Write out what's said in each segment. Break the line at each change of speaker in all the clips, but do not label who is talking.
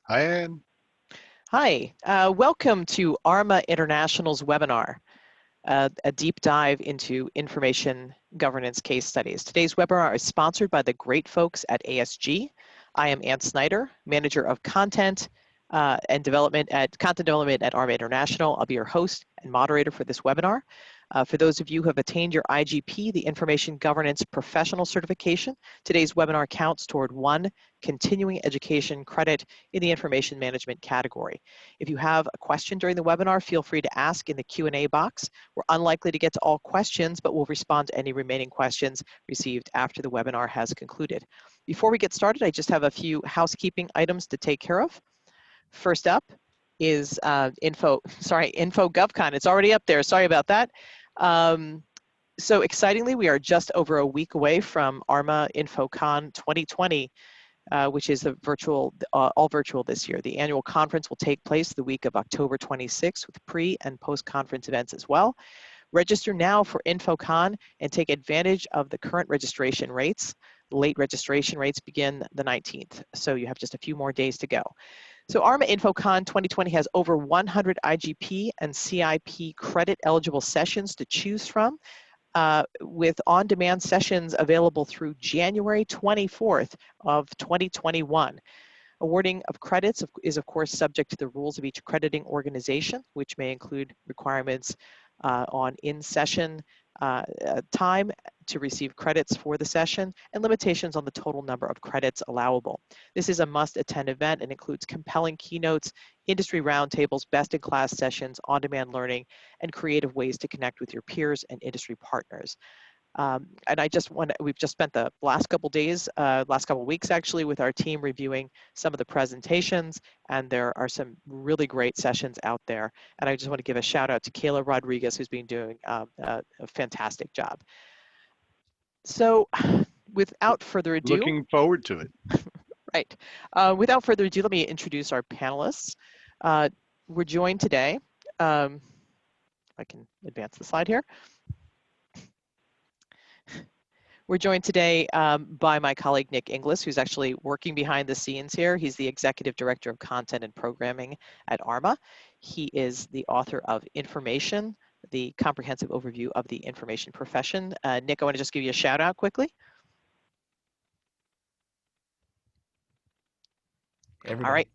Hi, Ann.
Hi, welcome to ARMA International's webinar, a deep dive into information governance case studies. Today's webinar is sponsored by the great folks at ASG. I am Ann Snyder, Manager of Content and Development at ARMA International. I'll be your host and moderator for this webinar. For those of you who have attained your IGP, the Information Governance Professional Certification, today's webinar counts toward one continuing education credit in the information management category. If you have a question during the webinar, feel free to ask in the Q&A box. We're unlikely to get to all questions, but we'll respond to any remaining questions received after the webinar has concluded. Before we get started, I just have a few housekeeping items to take care of. First up is InfoGovCon. It's already up there. Sorry about that. So excitingly, we are just over a week away from ARMA InfoCon 2020, which is all virtual this year. The annual conference will take place the week of October 26th with pre and post-conference events as well. Register now for InfoCon and take advantage of the current registration rates. Late registration rates begin the 19th, so you have just a few more days to go. So ARMA InfoCon 2020 has over 100 IGP and CIP credit eligible sessions to choose from, with on-demand sessions available through January 24th of 2021. Awarding of credits is of course subject to the rules of each accrediting organization, which may include requirements on in-session time to receive credits for the session and limitations on the total number of credits allowable. This is a must-attend event and includes compelling keynotes, industry roundtables, best-in-class sessions, on-demand learning, and creative ways to connect with your peers and industry partners. And we've just spent the last couple weeks actually, with our team reviewing some of the presentations, and there are some really great sessions out there. And I just want to give a shout out to Kayla Rodriguez, who's been doing a fantastic job. So without further ado.
Looking forward to it.
Right. Without further ado, let me introduce our panelists. We're joined today, if I can advance the slide here. We're joined today by my colleague, Nick Inglis, who's actually working behind the scenes here. He's the Executive Director of Content and Programming at ARMA. He is the author of Information, the comprehensive overview of the information profession. Nick, I want to just give you a shout out quickly.
Everybody.
All right.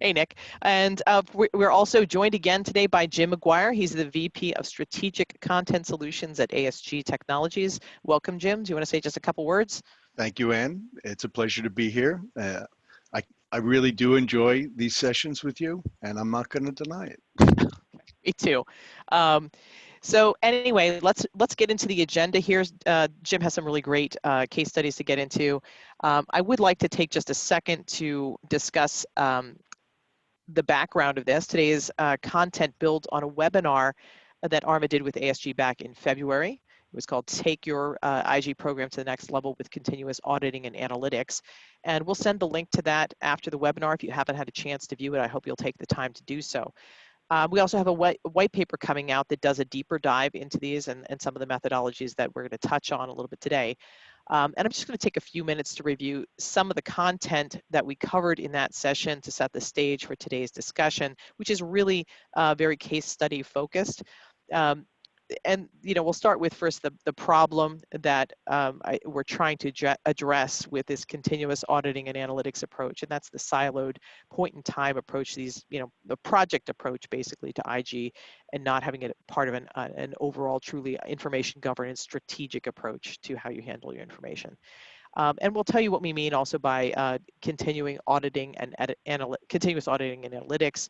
Hey, Nick. And we're also joined again today by Jim McGuire. He's the VP of Strategic Content Solutions at ASG Technologies. Welcome, Jim. Do you want to say just a couple words?
Thank you, Ann. It's a pleasure to be here. I really do enjoy these sessions with you, and I'm not going to deny it.
Me too. So anyway, let's get into the agenda here. Jim has some really great case studies to get into. I would like to take just a second to discuss the background of this. Today's content builds on a webinar that ARMA did with ASG back in February. It was called Take Your IG Program to the Next Level with Continuous Auditing and Analytics. And we'll send the link to that after the webinar. If you haven't had a chance to view it, I hope you'll take the time to do so. We also have a white paper coming out that does a deeper dive into these and some of the methodologies that we're going to touch on a little bit today. And I'm just going to take a few minutes to review some of the content that we covered in that session to set the stage for today's discussion, which is really very case study focused. And we'll start with first the problem that we're trying to address with this continuous auditing and analytics approach, and that's the siloed point-in-time approach. The project approach basically to IG, and not having it part of an overall truly information governance strategic approach to how you handle your information. And we'll tell you what we mean also by continuing auditing and continuous auditing and analytics.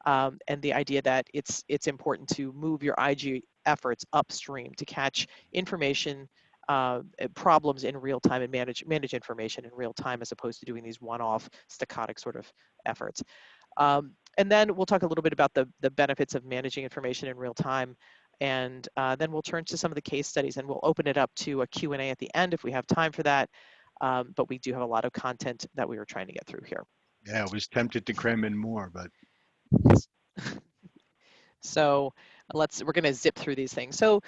And the idea that it's important to move your IG efforts upstream to catch information problems in real time and manage information in real time, as opposed to doing these one-off staccatic sort of efforts. And then we'll talk a little bit about the benefits of managing information in real time. And then we'll turn to some of the case studies, and we'll open it up to a Q&A at the end if we have time for that. But we do have a lot of content that we were trying to get through here.
Yeah, I was tempted to cram in more, but.
So we're going to zip through these things. So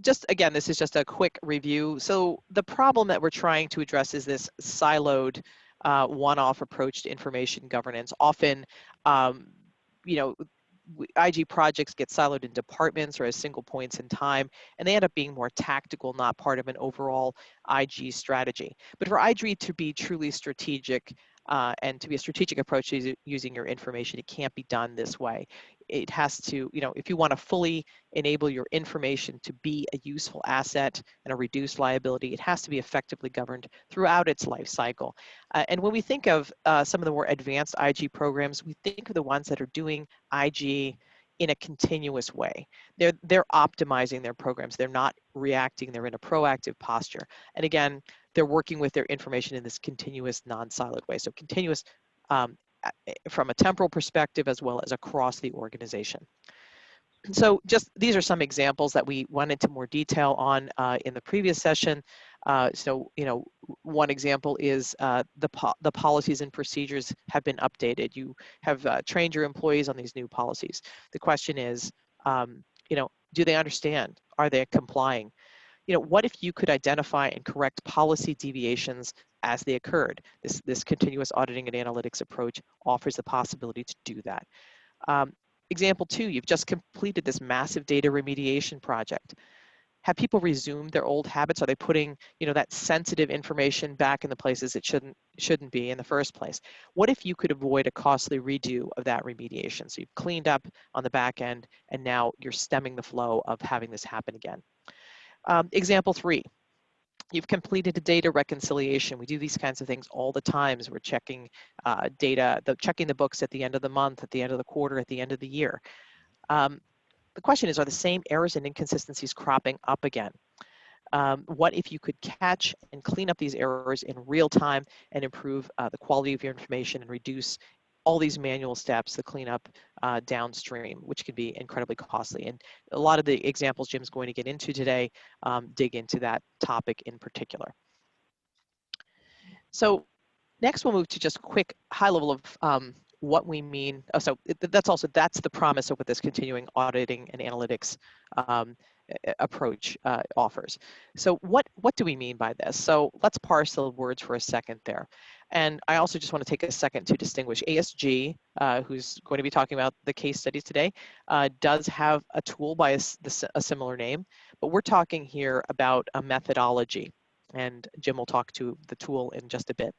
just again, this is just a quick review. So the problem that we're trying to address is this siloed one-off approach to information governance. Often, you know, IG projects get siloed in departments or as single points in time, and they end up being more tactical, not part of an overall IG strategy. But for IG to be truly strategic and to be a strategic approach to using your information, it can't be done this way. It has to, if you want to fully enable your information to be a useful asset and a reduced liability, it has to be effectively governed throughout its life cycle. And when we think of some of the more advanced IG programs, we think of the ones that are doing IG in a continuous way. They're optimizing their programs. They're not reacting. They're in a proactive posture. And again, they're working with their information in this continuous, non-siloed way. So continuous from a temporal perspective as well as across the organization. So just these are some examples that we went into more detail on in the previous session. One example is the policies and procedures have been updated. You have trained your employees on these new policies. The question is, do they understand? Are they complying? What if you could identify and correct policy deviations as they occurred? This continuous auditing and analytics approach offers the possibility to do that. Example 2, you've just completed this massive data remediation project. Have people resumed their old habits? Are they putting, that sensitive information back in the places it shouldn't be in the first place? What if you could avoid a costly redo of that remediation? So you've cleaned up on the back end, and now you're stemming the flow of having this happen again. Example 3. You've completed a data reconciliation. We do these kinds of things all the time as we're checking data, checking the books at the end of the month, at the end of the quarter, at the end of the year. The question is, are the same errors and inconsistencies cropping up again? What if you could catch and clean up these errors in real time and improve the quality of your information and reduce all these manual steps, the cleanup downstream, which can be incredibly costly. And a lot of the examples Jim's going to get into today dig into that topic in particular. So next we'll move to just a quick high level of what we mean. That's the promise of what this continuing auditing and analytics approach offers. So what do we mean by this? So let's parse the words for a second there. And I also just want to take a second to distinguish ASG, who's going to be talking about the case studies today, does have a tool by a similar name, but we're talking here about a methodology. And Jim will talk to the tool in just a bit.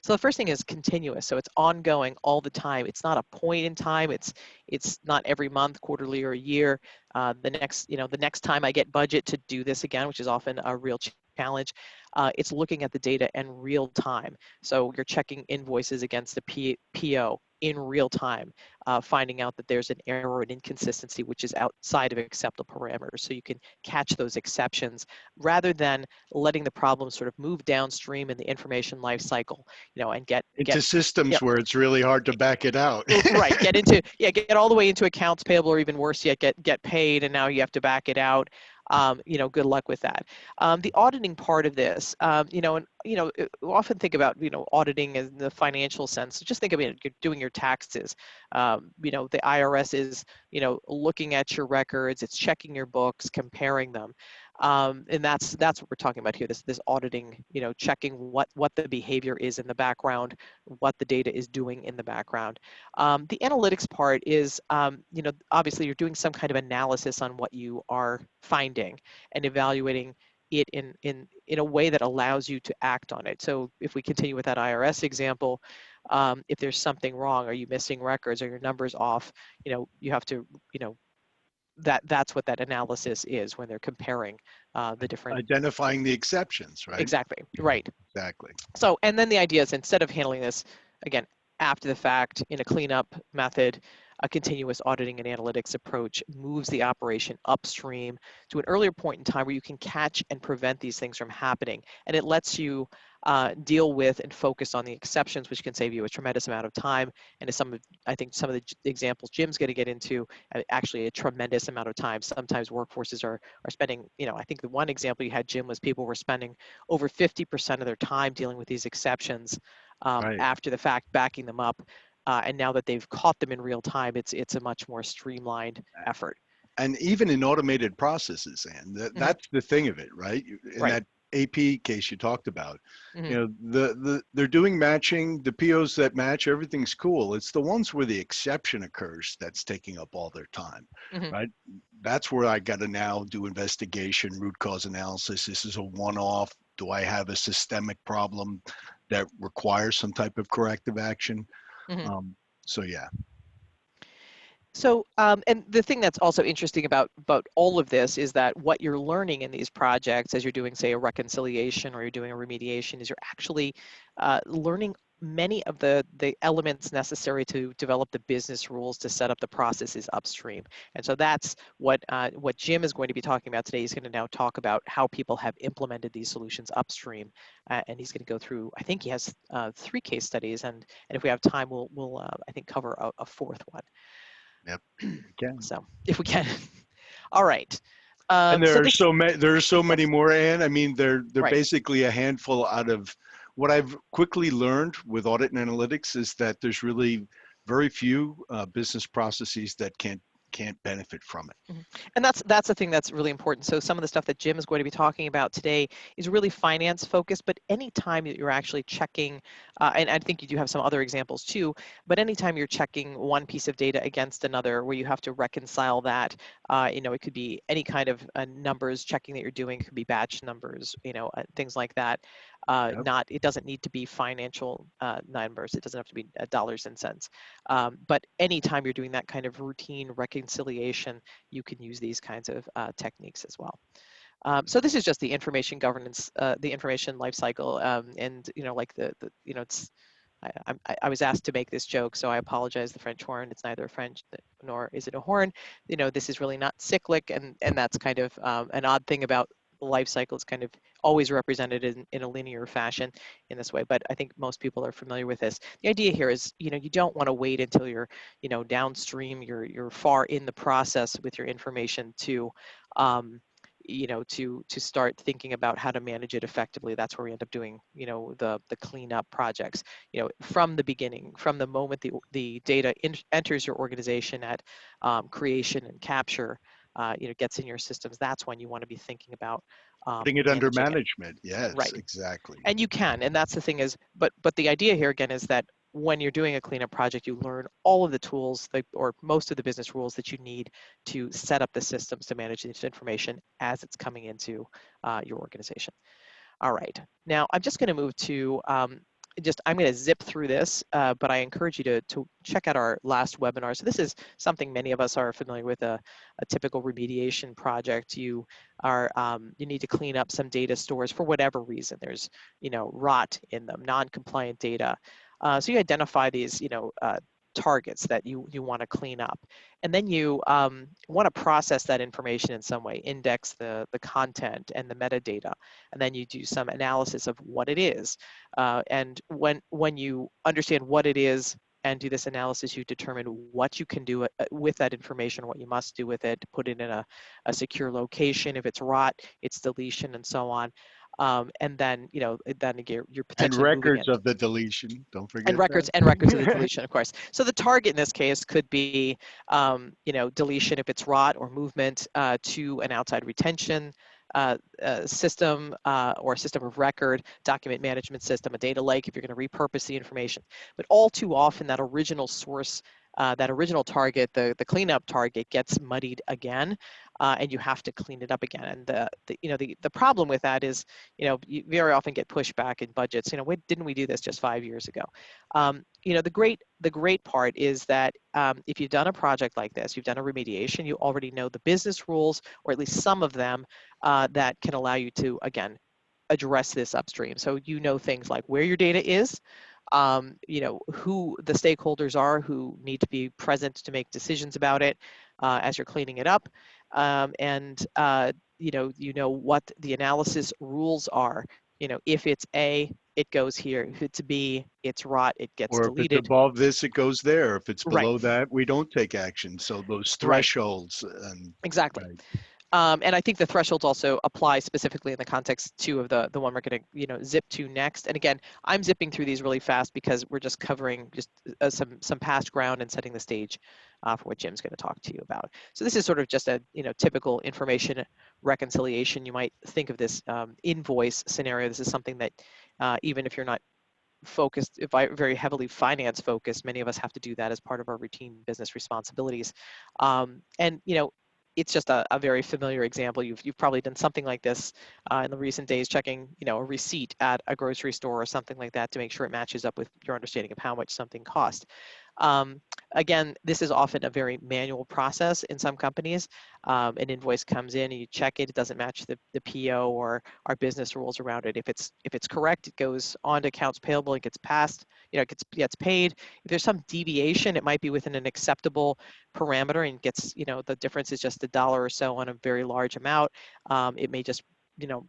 So the first thing is continuous. So it's ongoing all the time. It's not a point in time. It's not every month, quarterly, or a year. The next time I get budget to do this again, which is often a real challenge. It's looking at the data in real time. So you're checking invoices against the PO in real time, finding out that there's an error or an inconsistency which is outside of acceptable parameters. So you can catch those exceptions rather than letting the problem sort of move downstream in the information life cycle, and get
into systems where it's really hard to back it out.
Right, get all the way into accounts payable, or even worse yet, get paid, and now you have to back it out. Good luck with that. The auditing part of this, we often think about, auditing in the financial sense. Just think of it, you're doing your taxes. The IRS is, looking at your records, it's checking your books, comparing them. And that's what we're talking about here, this auditing, checking what the behavior is in the background, what the data is doing in the background. The analytics part is, obviously you're doing some kind of analysis on what you are finding and evaluating it in a way that allows you to act on it. So if we continue with that IRS example, if there's something wrong, are you missing records, are your numbers off, you have to, that's what that analysis is when they're comparing the different.
Identifying the exceptions, right?
Exactly, right.
Exactly.
So, and then the idea is, instead of handling this, again, after the fact in a cleanup method, a continuous auditing and analytics approach moves the operation upstream to an earlier point in time where you can catch and prevent these things from happening. And it lets you deal with and focus on the exceptions, which can save you a tremendous amount of time. And as I think some of the examples Jim's going to get into, actually a tremendous amount of time. Sometimes workforces are spending, I think the one example you had, Jim, was people were spending over 50% of their time dealing with these exceptions
Right.
after the fact, backing them up. And now that they've caught them in real time, it's a much more streamlined effort.
And even in automated processes, and that's the thing of it, right? In
Right.
that AP case you talked about,
Hmm.
you know, they're doing matching, the POs that match, everything's cool. It's the ones where the exception occurs that's taking up all their time,
Hmm.
right? That's where I got to now do investigation, root cause analysis. This is a one-off. Do I have a systemic problem that requires some type of corrective action?
Hmm.
Um, so yeah.
So, and the thing that's also interesting about all of this is that what you're learning in these projects, as you're doing, say, a reconciliation or you're doing a remediation, is you're actually learning many of the elements necessary to develop the business rules to set up the processes upstream. And so that's what Jim is going to be talking about today. He's going to now talk about how people have implemented these solutions upstream, and he's going to go through. I think he has 3 case studies, and if we have time, we'll I think cover a fourth one.
Yep. Okay.
So if we can. All right.
And
So
there are
this,
so many
yes,
more, Anne. I mean, they're
right.
basically a handful out of what I've quickly learned with audit and analytics is that there's really very few business processes that can't benefit from it.
Mhm. And that's the thing that's really important. So some of the stuff that Jim is going to be talking about today is really finance focused, but anytime that you're actually checking, and I think you do have some other examples too, but anytime you're checking one piece of data against another where you have to reconcile that, it could be any kind of numbers checking that you're doing, it could be batch numbers, things like that.
Yep.
It doesn't need to be financial numbers. It doesn't have to be dollars and cents. But anytime you're doing that kind of routine reconciliation, you can use these kinds of techniques as well. So this is just the information governance, the information lifecycle, and like it's. I was asked to make this joke, so I apologize. The French horn, it's neither a French nor is it a horn. This is really not cyclic, and that's kind of an odd thing about the life cycle. It's kind of always represented in a linear fashion in this way, but I think most people are familiar with this. The idea here is, you don't want to wait until you're, downstream, you're far in the process with your information to, to start thinking about how to manage it effectively. That's where we end up doing, the cleanup projects, from the beginning, from the moment the data enters your organization at creation and capture, gets in your systems. That's when you want to be thinking about
Putting it under
managing it.
management. Yes,
Right.
exactly.
And you can, and that's the thing is, but the idea here again is that when you're doing a cleanup project, you learn all of the tools or most of the business rules that you need to set up the systems to manage this information as it's coming into your organization. All right, now I'm just going to move to I'm going to zip through this, but I encourage you to check out our last webinar. So this is something many of us are familiar with, a typical remediation project. You need to clean up some data stores for whatever reason. There's, rot in them, non-compliant data. So you identify these, targets that you want to clean up, and then you want to process that information in some way, index the content and the metadata, and then you do some analysis of what it is. And when you understand what it is and do this analysis, you determine what you can do with that information, what you must do with it, put it in a secure location. If it's rot, it's deletion, and so on. And then, then you're
And
potentially moving
records
it.
of the deletion. Don't
And
forget
records and records of the
that.
deletion, of course. So the target in this case could be, deletion if it's rot, or movement to an outside retention system, or system of record, document management system, a data lake if you're going to repurpose the information. But all too often that original source, that original target, the cleanup target, gets muddied again, and you have to clean it up again. And the problem with that is, you very often get pushback in budgets. Didn't we do this just 5 years ago? The great part is that if you've done a project like this, you've done a remediation, you already know the business rules, or at least some of them, that can allow you to, again, address this upstream. So things like where your data is, who the stakeholders are who need to be present to make decisions about it as you're cleaning it up, and what the analysis rules are. If it's A, it goes here. If it's B, it's rot, it gets
Or if it's
deleted.
above this, it goes there. If it's
Right,
below that, we don't take action. So those
right,
thresholds and
exactly.
right.
And I think the thresholds also apply specifically in the context too of the one we're going to zip to next. And again, I'm zipping through these really fast because we're just covering just some past ground and setting the stage for what Jim's going to talk to you about. So this is sort of just a typical information reconciliation. You might think of this invoice scenario. This is something that even if you're not focused, if very heavily finance focused, many of us have to do that as part of our routine business responsibilities. And it's just a very familiar example. You've probably done something like this in the recent days, checking a receipt at a grocery store or something like that to make sure it matches up with your understanding of how much something cost. Again, this is often a very manual process in some companies. An invoice comes in and you check it, it doesn't match the PO or our business rules around it. If it's correct, it goes on to accounts payable and gets passed, it gets paid. If there's some deviation, it might be within an acceptable parameter and gets, the difference is just $1 or so on a very large amount. It may just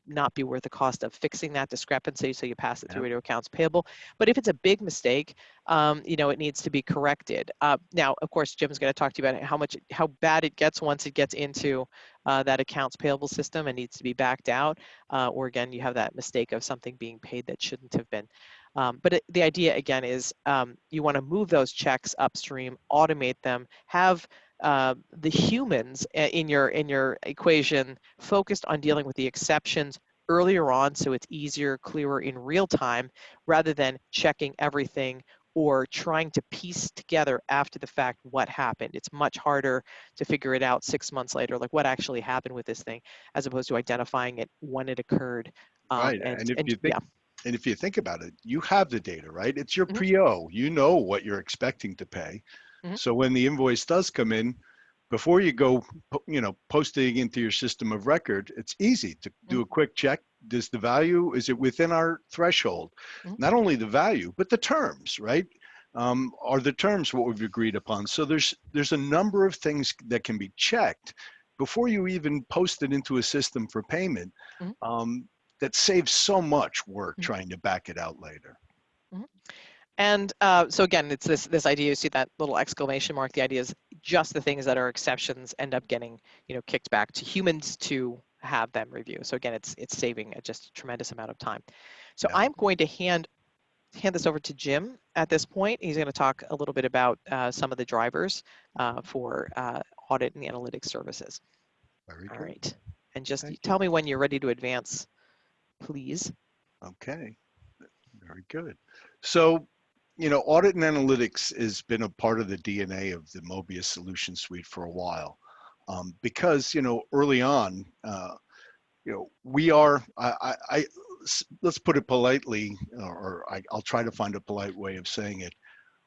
not be worth the cost of fixing that discrepancy, so you pass it through to accounts payable. But if it's a big mistake, it needs to be corrected. Now, of course, Jim's going to talk to you about how bad it gets once it gets into that accounts payable system and needs to be backed out, or again, you have that mistake of something being paid that shouldn't have been. But the idea again is you want to move those checks upstream, automate them, have the humans in your equation focused on dealing with the exceptions earlier on, so it's easier, clearer in real time, rather than checking everything or trying to piece together after the fact what happened. It's much harder to figure it out 6 months later, like what actually happened with this thing, as opposed to identifying it when it occurred.
Right.
And
And if you think about it, you have the data, right? It's your
Mhm.
PO. You know what you're expecting to pay.
Mhm.
So when the invoice does come in, before you go, posting into your system of record, it's easy to do
Mhm.
a quick check. Does the value, is it within our threshold?
Mhm.
Not only the value, but the terms, right? Are the terms what we've agreed upon? So there's a number of things that can be checked before you even post it into a system for payment.
Mhm.
Um, that saves so much work
Mhm.
trying to back it out later.
Mhm. And so again, it's this idea. You see that little exclamation mark. The idea is just the things that are exceptions end up getting kicked back to humans to have them review. So again, it's saving just a tremendous amount of time. So
Yeah,
I'm going to hand this over to Jim at this point. He's going to talk a little bit about some of the drivers for audit and analytics services.
very
All
good.
right, and just
Thank you.
tell me when you're ready to advance, please.
Okay, very good. So, audit and analytics has been a part of the DNA of the Mobius solution suite for a while. Because, early on, we are, let's put it politely, I'll try to find a polite way of saying it.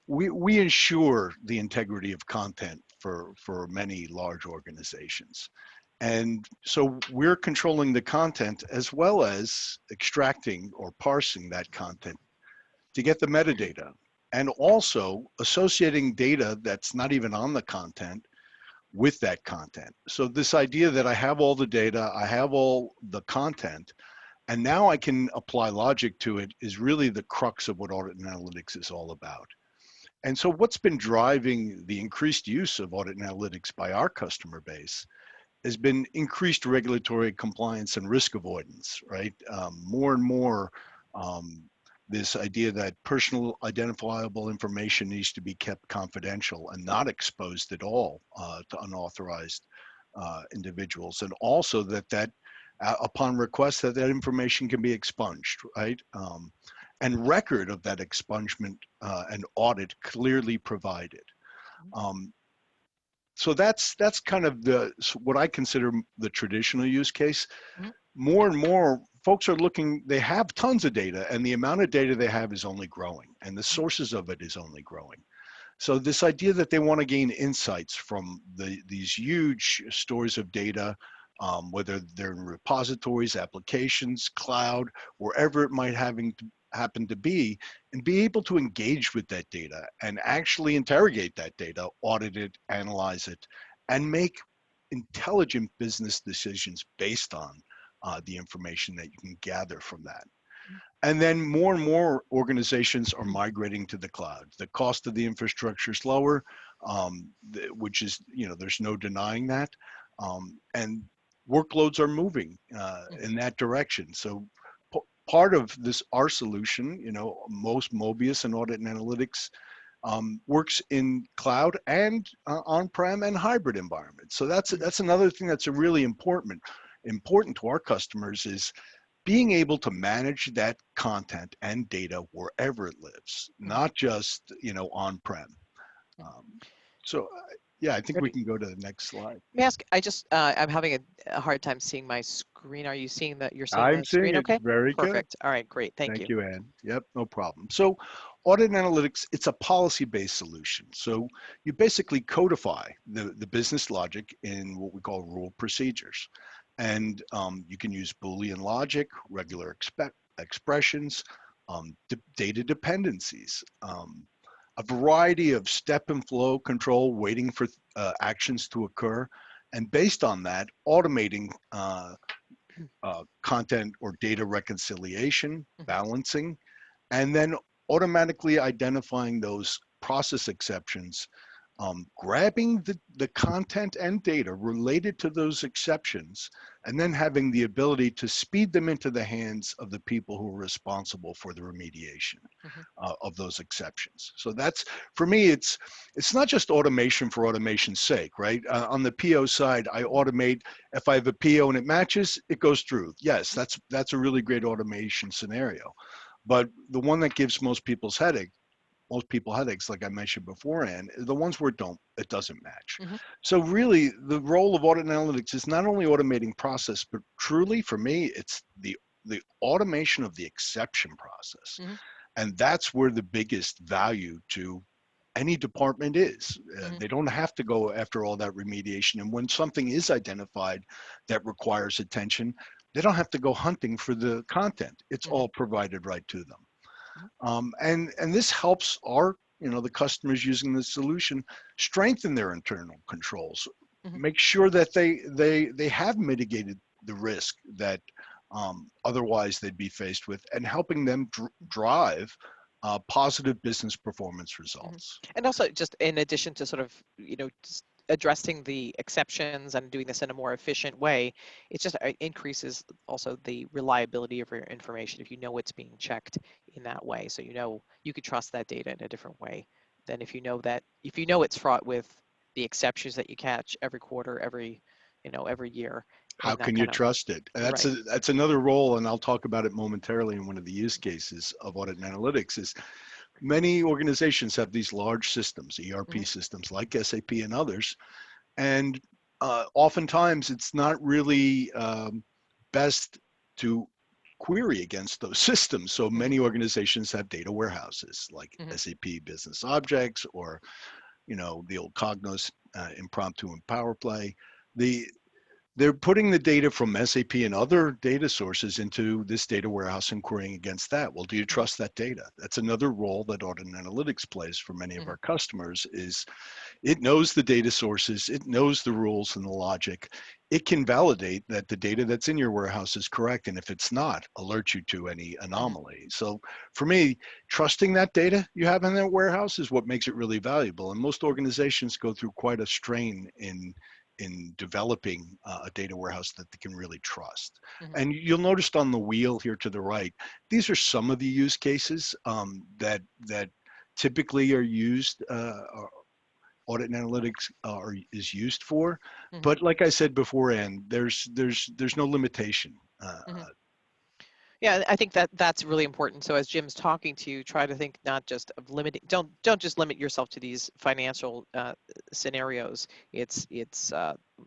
We ensure the integrity of content for many large organizations. And so we're controlling the content as well as extracting or parsing that content to get the metadata, and also associating data that's not even on the content with that content. So this idea that I have all the data, I have all the content, and now I can apply logic to it is really the crux of what audit and analytics is all about. And so what's been driving the increased use of audit and analytics by our customer base has been increased regulatory compliance and risk avoidance, right? More and more, this idea that personal identifiable information needs to be kept confidential and not exposed at all to unauthorized individuals, and also that upon request that information can be expunged, right? And record of that expungement and audit clearly provided. Um, so that's kind of what I consider the traditional use case.
Mhm.
More and more folks are looking, they have tons of data, and the amount of data they have is only growing, and the sources of it is only growing. So this idea that they want to gain insights from these huge stores of data, whether they're in repositories, applications, cloud, wherever it might happen to be, and be able to engage with that data and actually interrogate that data, audit it, analyze it, and make intelligent business decisions based on the information that you can gather from that. And then more and more organizations are migrating to the cloud. The cost of the infrastructure is lower, which is, there's no denying that. And workloads are moving in that direction. So part of this, our solution, most Mobius and Audit and Analytics works in cloud and on-prem and hybrid environments. So that's another thing that's a really important to our customers, is being able to manage that content and data wherever it lives, not just on-prem. Um, so yeah, I think we can go to the next slide.
May I ask, I'm having a hard time seeing my screen. Are you seeing that? You're seeing
I'm
the screen
seeing it
okay?
very good.
Perfect. All right, great. Thank you.
Thank you, Ann. Yep, no problem. So Audit Analytics, it's a policy-based solution. So you basically codify the business logic in what we call rule procedures. And you can use Boolean logic, regular expressions, data dependencies, a variety of step and flow control, waiting for actions to occur. And based on that, automating content or data reconciliation, balancing, and then automatically identifying those process exceptions, grabbing the content and data related to those exceptions, and then having the ability to speed them into the hands of the people who are responsible for the remediation of those exceptions. So that's, for me, it's not just automation for automation's sake, right? On the PO side, I automate. If I have a PO and it matches, it goes through. Yes, that's a really great automation scenario. But the one that gives most people headaches, like I mentioned beforehand, the ones where it doesn't match. So really, the role of Audit Analytics is not only automating process, but truly for me, it's the automation of the exception process. And that's where the biggest value to any department is. They don't have to go after all that remediation. And when something is identified that requires attention, they don't have to go hunting for the content. It's all provided right to them. And this helps the customers using the solution strengthen their internal controls, make sure that they have mitigated the risk that otherwise they'd be faced with, and helping them drive positive business performance results.
And also, just in addition to sort of, just addressing the exceptions and doing this in a more efficient way, it just increases also the reliability of your information if you know it's being checked in that way. So you could trust that data in a different way than if you know it's fraught with the exceptions that you catch every quarter, every year.
How can you trust it? That's
right.
That's another role, and I'll talk about it momentarily in one of the use cases of Audit and Analytics. Is many organizations have these large systems, ERP systems like SAP and others, and oftentimes it's not really best to query against those systems. So many organizations have data warehouses like SAP Business Objects, or the old Cognos Impromptu and PowerPlay. They're putting the data from SAP and other data sources into this data warehouse and querying against that. Well, do you trust that data? That's another role that Audit and Analytics plays for many of our customers. Is it knows the data sources, it knows the rules and the logic. It can validate that the data that's in your warehouse is correct, and if it's not, alert you to any anomaly. So for me, trusting that data you have in that warehouse is what makes it really valuable. And most organizations go through quite a strain in developing a data warehouse that they can really trust. And you'll notice on the wheel here to the right, these are some of the use cases that typically are used, Audit and Analytics is used for. But like I said beforehand, there's no limitation.
Yeah, I think that's really important. So as Jim's talking to you, try to think not just of limiting. Don't just limit yourself to these financial scenarios. It's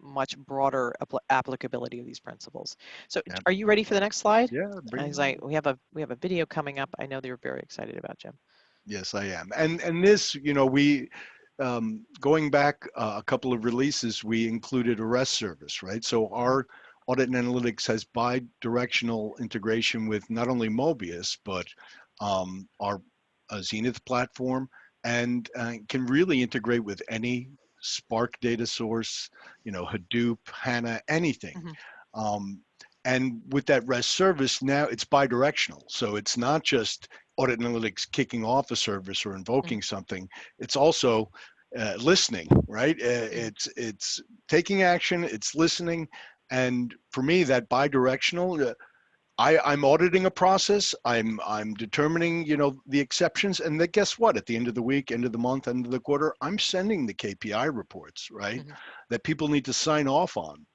much broader applicability of these principles. So are you ready for the next slide?
Yeah,
we have a video coming up. I know that you're very excited about, Jim.
Yes, I am. And this, we going back a couple of releases, we included a REST service, right? So our Audit and Analytics has bi-directional integration with not only Mobius, but our Zenith platform, and can really integrate with any Spark data source, Hadoop, HANA, anything. And with that REST service, now it's bi-directional. So it's not just Audit Analytics kicking off a service or invoking something. It's also listening, right? It's taking action, it's listening, And for me, that bidirectional, I'm auditing a process. I'm determining, the exceptions, and then guess what? At the end of the week, end of the month, end of the quarter, I'm sending the KPI reports, right?
Mhm.
That people need to sign off on.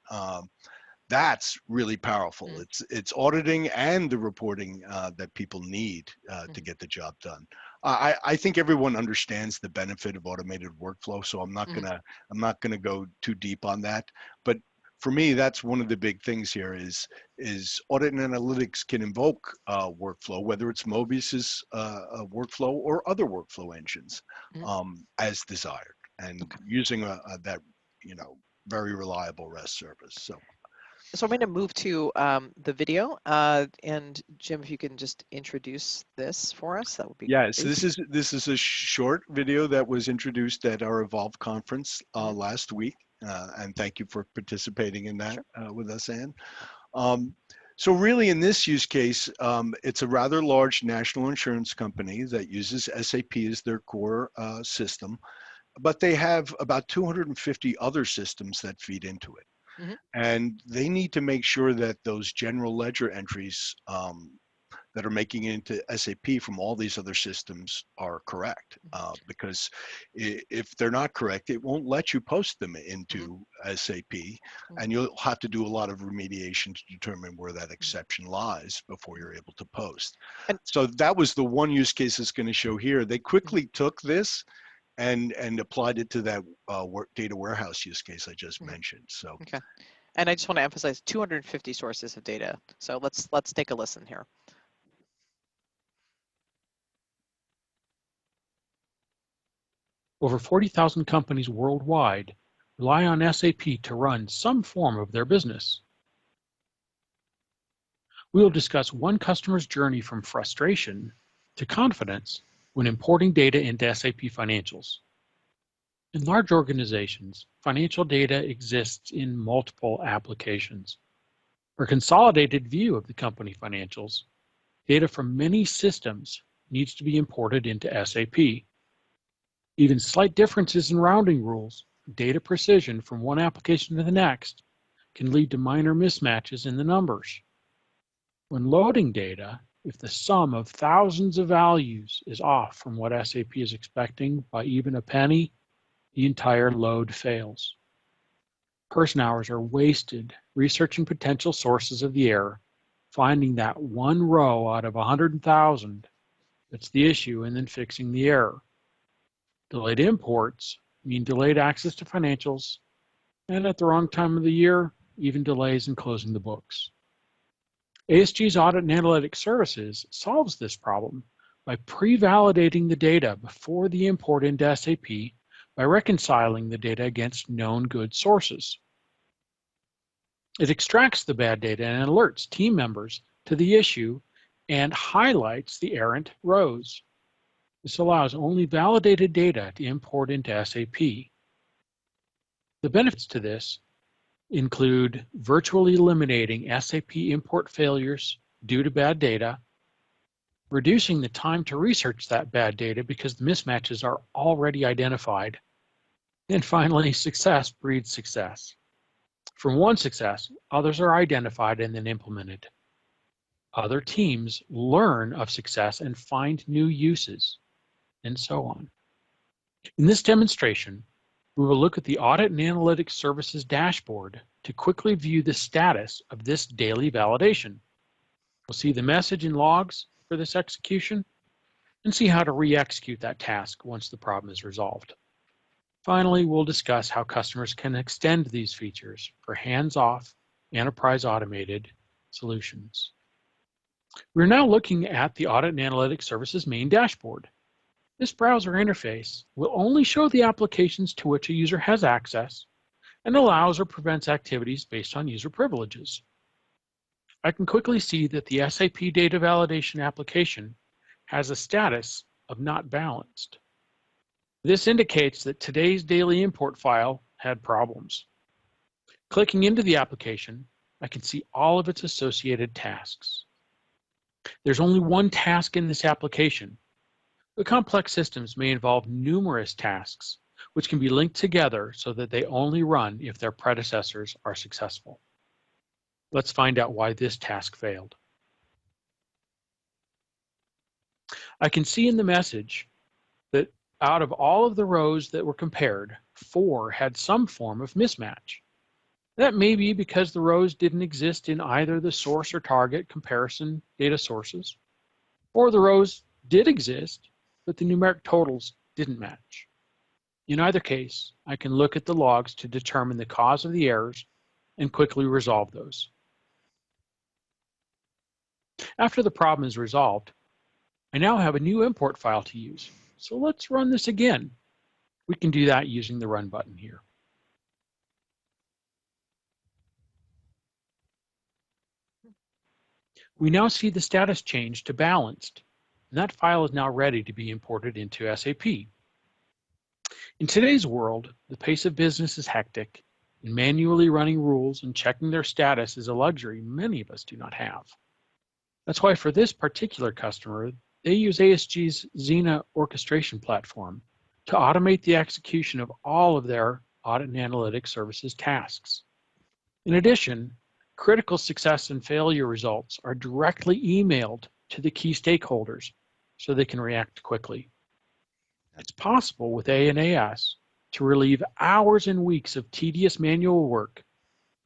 That's really powerful.
Mhm.
It's auditing and the reporting that people need to
Mhm.
get the job done. I think everyone understands the benefit of automated workflow, so
Mhm.
I'm not gonna go too deep on that. But for me, that's one of the big things here is audit and analytics can invoke workflow, whether it's Mobius's workflow or other workflow engines,
Mhm.
as desired, and
Okay.
using that very reliable REST service. So.
So I'm going to move to the video, and Jim, if you can just introduce this for us, that would be
Yes,
great.
this is a short video that was introduced at our Evolve conference
Mhm.
last week, and thank you for participating in that
Sure.
with us, Ann. Um, so really, in this use case, it's a rather large national insurance company that uses SAP as their core system, but they have about 250 other systems that feed into it,
Mhm.
and they need to make sure that those general ledger entries that are making it into SAP from all these other systems are correct. Because if they're not correct, it won't let you post them
Mhm.
into SAP,
Mhm.
and you'll have to do a lot of remediation to determine where that
Mhm.
exception lies before
Mhm.
you're able to post.
And
So that was the one use case it's going to show here. They
mhm.
quickly took this and applied it to that data warehouse use case I just
Mhm.
mentioned. So
Okay. And I just want to emphasize 250 sources of data. So let's take a listen here.
Over 40,000 companies worldwide rely on SAP to run some form of their business. We will discuss one customer's journey from frustration to confidence when importing data into SAP financials. In large organizations, financial data exists in multiple applications. For a consolidated view of the company financials, data from many systems needs to be imported into SAP. Even slight differences in rounding rules, data precision from one application to the next, can lead to minor mismatches in the numbers. When loading data, if the sum of thousands of values is off from what SAP is expecting by even a penny, the entire load fails. Person hours are wasted researching potential sources of the error, finding that one row out of 100,000 that's the issue, and then fixing the error. Delayed imports mean delayed access to financials, and at the wrong time of the year, even delays in closing the books. ASG's Audit and Analytics Services solves this problem by pre-validating the data before the import into SAP by reconciling the data against known good sources. It extracts the bad data and alerts team members to the issue and highlights the errant rows. This allows only validated data to import into SAP. The benefits to this include virtually eliminating SAP import failures due to bad data, reducing the time to research that bad data because the mismatches are already identified, and finally, success breeds success. From one success, others are identified and then implemented. Other teams learn of success and find new uses, and so on. In this demonstration, we will look at the Audit and Analytics Services dashboard to quickly view the status of this daily validation. We'll see the message and logs for this execution and see how to re-execute that task once the problem is resolved. Finally, we'll discuss how customers can extend these features for hands-off, enterprise automated solutions. We're now looking at the Audit and Analytics Services main dashboard. This browser interface will only show the applications to which a user has access and allows or prevents activities based on user privileges. I can quickly see that the SAP data validation application has a status of not balanced. This indicates that today's daily import file had problems. Clicking into the application, I can see all of its associated tasks. There's only one task in this application. The complex systems may involve numerous tasks, which can be linked together so that they only run if their predecessors are successful. Let's find out why this task failed. I can see in the message that out of all of the rows that were compared, 4 had some form of mismatch. That may be because the rows didn't exist in either the source or target comparison data sources, or the rows did exist, but the numeric totals didn't match. In either case, I can look at the logs to determine the cause of the errors and quickly resolve those. After the problem is resolved, I now have a new import file to use. So let's run this again. We can do that using the Run button here. We now see the status change to balanced, and that file is now ready to be imported into SAP. In today's world, the pace of business is hectic, and manually running rules and checking their status is a luxury many of us do not have. That's why for this particular customer, they use ASG's Xena orchestration platform to automate the execution of all of their audit and analytics services tasks. In addition, critical success and failure results are directly emailed to the key stakeholders so they can react quickly. It's possible with ANAS to relieve hours and weeks of tedious manual work,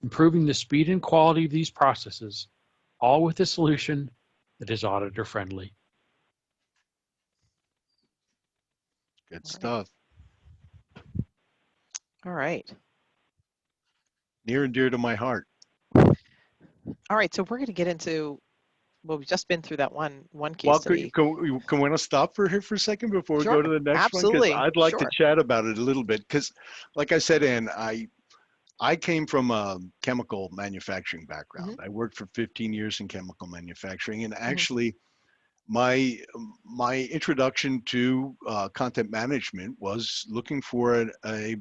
improving the speed and quality of these processes, all with a solution that is auditor friendly.
Good stuff.
All right.
Near and dear to my heart.
All right. So we're going to get into, well, we've just been through that one case
Well,
study.
can we stop for here for a second before we
Sure,
go to the next one?
absolutely,
Because I'd like to
sure.
chat about it a little bit. Because, like I said, Ann, I came from a chemical manufacturing background. I worked for 15 years in chemical manufacturing, and actually, my introduction to content management was looking for a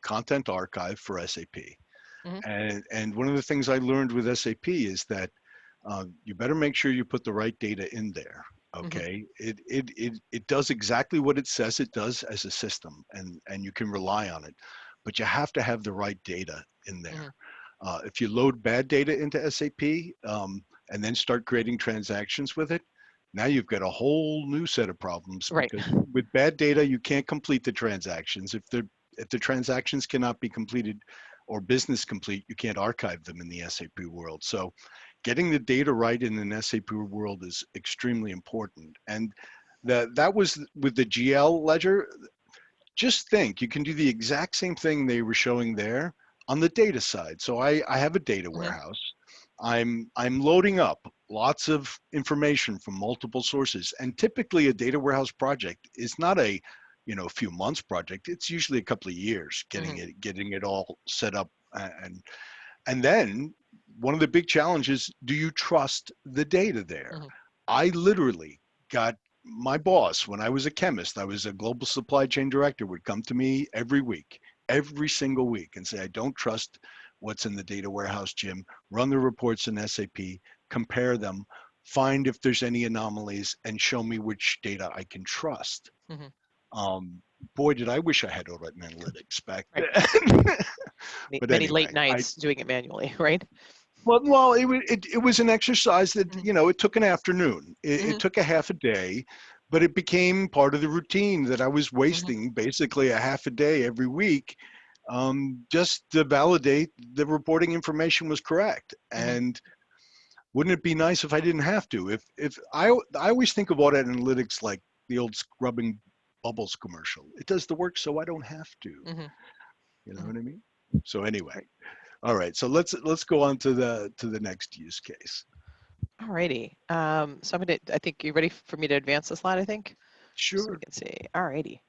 content archive for SAP. And one of the things I learned with SAP is that you better make sure you put the right data in there. Okay, it does exactly what it says it does as a system, and you can rely on it, but you have to have the right data in there. If you load bad data into SAP and then start creating transactions with it, now you've got a whole new set of problems,
Right.
because with bad data you can't complete the transactions. If the transactions cannot be completed or business complete, you can't archive them in the SAP world. So getting the data right in an SAP world is extremely important. And that was with the GL ledger. Just think, you can do the exact same thing they were showing there on the data side. So I have a data warehouse. I'm loading up lots of information from multiple sources. And typically a data warehouse project is not a few months project. It's usually a couple of years getting it all set up. And then one of the big challenges, do you trust the data there? I literally got my boss, when I was a chemist, I was a global supply chain director, would come to me every single week, and say, I don't trust what's in the data warehouse, Jim. Run the reports in SAP, compare them, find if there's any anomalies, and show me which data I can trust. Boy, did I wish I had Audit Analytics back then. But
Many
anyway,
late nights doing it manually, right?
Well, it was an exercise that, it took an afternoon. It took a half a day, but it became part of the routine that I was wasting basically a half a day every week just to validate the reporting information was correct. And wouldn't it be nice if I didn't have to? If I always think of Audit Analytics like the old scrubbing bubbles commercial. It does the work so I don't have to. You know what I mean? So anyway. All right, so let's go on to the next use case.
All righty. So I think you're ready for me to advance the slide, I think?
Sure.
So we can see. All righty.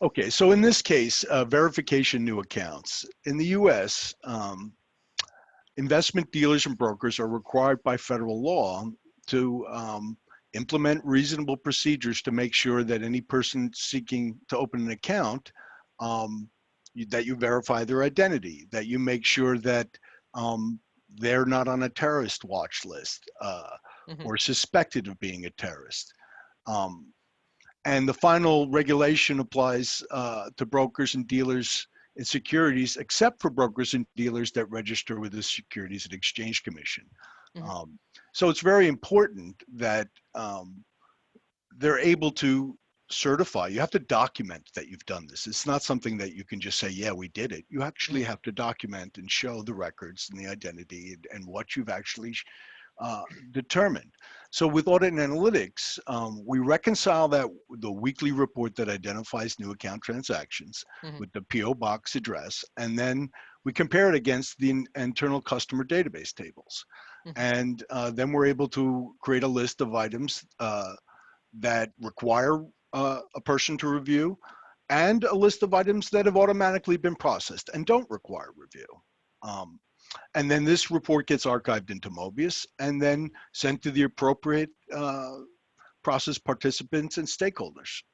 Okay, so in this case, verification new accounts. In the US, investment dealers and brokers are required by federal law to implement reasonable procedures to make sure that any person seeking to open an account, that you verify their identity, that you make sure that they're not on a terrorist watch list or suspected of being a terrorist. And the final regulation applies to brokers and dealers in securities, except for brokers and dealers that register with the Securities and Exchange Commission.
Mhm.
So it's very important that they're able to certify. You have to document that you've done this. It's not something that you can just say, yeah, we did it. You actually have to document and show the records and the identity and what you've actually determined. So with Audit and Analytics, we reconcile that the weekly report that identifies new account transactions
Mhm.
with the PO box address, and then we compare it against the internal customer database tables.
Mhm.
And then we're able to create a list of items that require a person to review, and a list of items that have automatically been processed and don't require review. And then this report gets archived into Mobius and then sent to the appropriate process participants and stakeholders.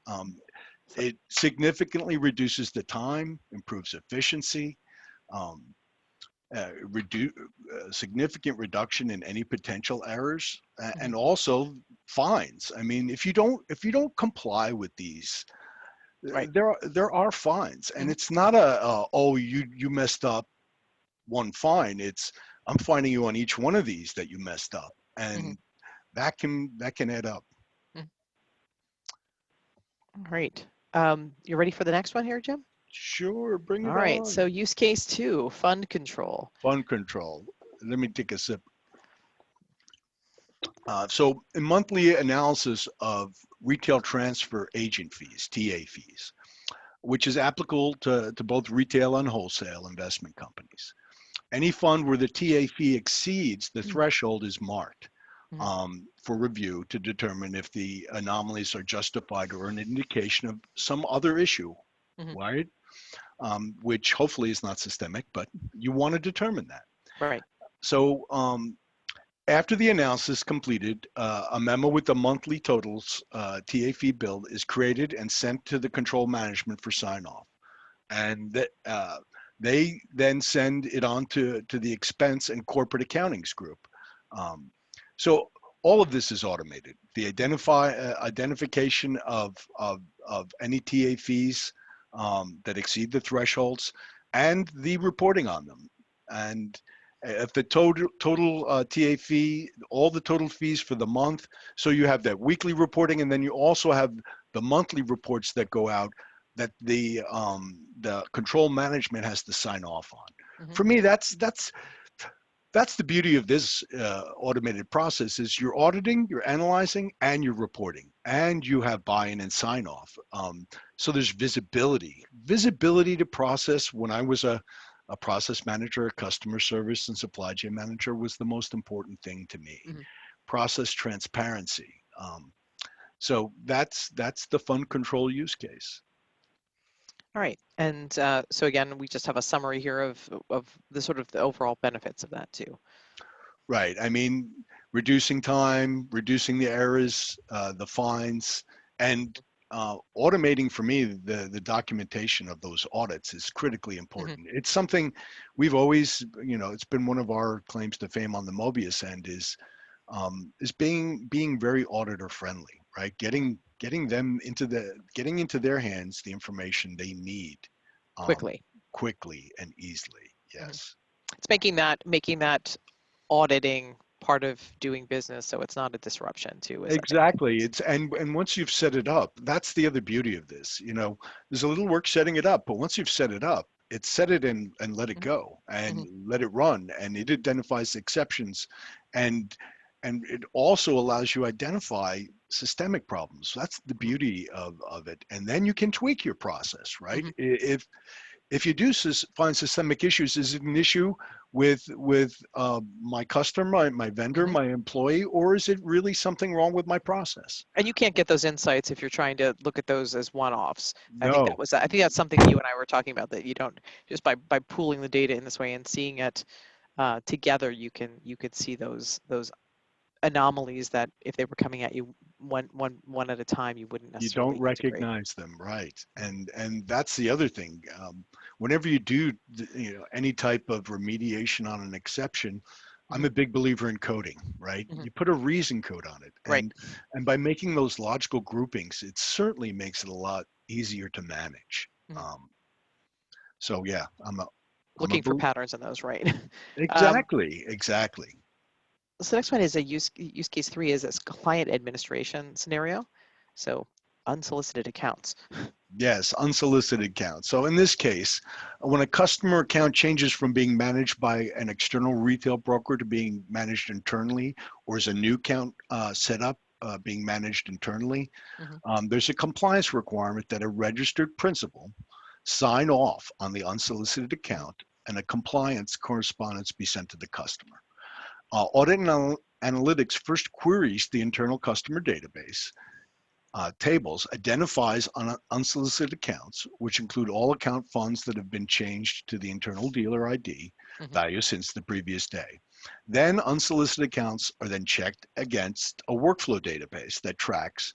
It significantly reduces the time, improves efficiency, um, significant reduction in any potential errors, and also fines. I mean, if you don't comply with these,
Right.
there are fines, and
Mhm.
it's not oh, you messed up, one fine. It's, I'm fining you on each one of these that you messed up,
Mhm.
and that can add up.
Mhm. All right. You ready for the next one here, Jim?
Sure, bring
All
it
right.
on.
So use case 2, fund control.
Fund control. Let me take a sip. So a monthly analysis of retail transfer agent fees, TA fees, which is applicable to both retail and wholesale investment companies. Any fund where the TA fee exceeds the threshold is marked
Mhm.
for review to determine if the anomalies are justified or an indication of some other issue,
Mhm.
right? Which hopefully is not systemic, but you want to determine that.
Right.
So after the analysis completed, a memo with the monthly totals TA fee bill is created and sent to the control management for sign off. And they then send it on to the expense and corporate accountings group. Um, so all of this is automated. The identification of any TA fees that exceed the thresholds, and the reporting on them. And if the total TA fee, all the total fees for the month, so you have that weekly reporting, and then you also have the monthly reports that go out that the control management has to sign off on.
Mhm.
For me, that's the beauty of this automated process: is you're auditing, you're analyzing, and you're reporting, and you have buy-in and sign-off. So there's visibility to process. When I was a process manager, a customer service and supply chain manager was the most important thing to me.
Mhm.
Process transparency. So that's the fund control use case.
All right. And so again, we just have a summary here of the sort of the overall benefits of that too.
Right. I mean, reducing time, reducing the errors, the fines, and automating, for me, the documentation of those audits is critically
Mhm.
important. It's something we've always, it's been one of our claims to fame on the Mobius end is being very auditor friendly, right? Getting into their hands the information they need
Quickly.
quickly and easily.
Mhm.
Yes.
It's making that auditing part of doing business so it's not a disruption too, is I think the
Exactly.
piece.
It's and once you've set it up, that's the other beauty of this. There's a little work setting it up, but once you've set it up, it's set it and let it
Mhm.
go and
Mhm.
let it run, and it identifies exceptions, and it also allows you to identify systemic problems. That's the
Mhm.
beauty of it. And then you can tweak your process, right?
Mhm.
If you do find systemic issues, is it an issue with my customer, my vendor,
Mhm.
my employee, or is it really something wrong with my process?
And you can't get those insights if you're trying to look at those as one-offs.
No,
I think that's something that you and I were talking about, that you don't, just by pooling the data in this way and seeing it together, you could see those anomalies that if they were coming at you one at a time, you wouldn't
you don't
necessarily integrate.
recognize them, right?
Mhm.
And that's the other thing. Whenever you do, any type of remediation on an exception, I'm
Mhm.
a big believer in coding, right?
Mhm.
You put a reason code on it,
Right.
and by making those logical groupings, it certainly makes it a lot easier to manage.
Mhm.
Um, So yeah,
Looking for patterns in those, right?
exactly, exactly.
So the next one is a use case 3 is this client administration scenario. So unsolicited accounts.
Yes, unsolicited accounts. So in this case, when a customer account changes from being managed by an external retail broker to being managed internally, or is a new account set up being managed internally, there's a compliance requirement that a registered principal sign off on the unsolicited account and a compliance correspondence be sent to the customer. Audit and Analytics first queries the internal customer database tables, identifies unsolicited accounts, which include all account funds that have been changed to the internal dealer ID value since the previous day. Then unsolicited accounts are then checked against a workflow database that tracks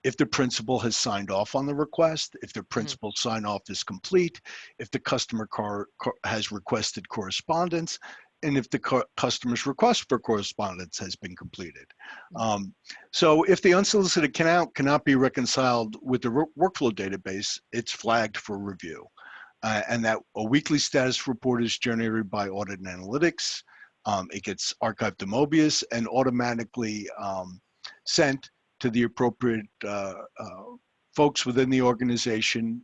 if the principal has signed off on the request, if the principal sign off is complete, if the customer has requested correspondence, and if the customer's request for correspondence has been completed. So if the unsolicited account cannot be reconciled with the workflow database, it's flagged for review. And that a weekly status report is generated by Audit and Analytics. It gets archived to Mobius and automatically sent to the appropriate folks within the organization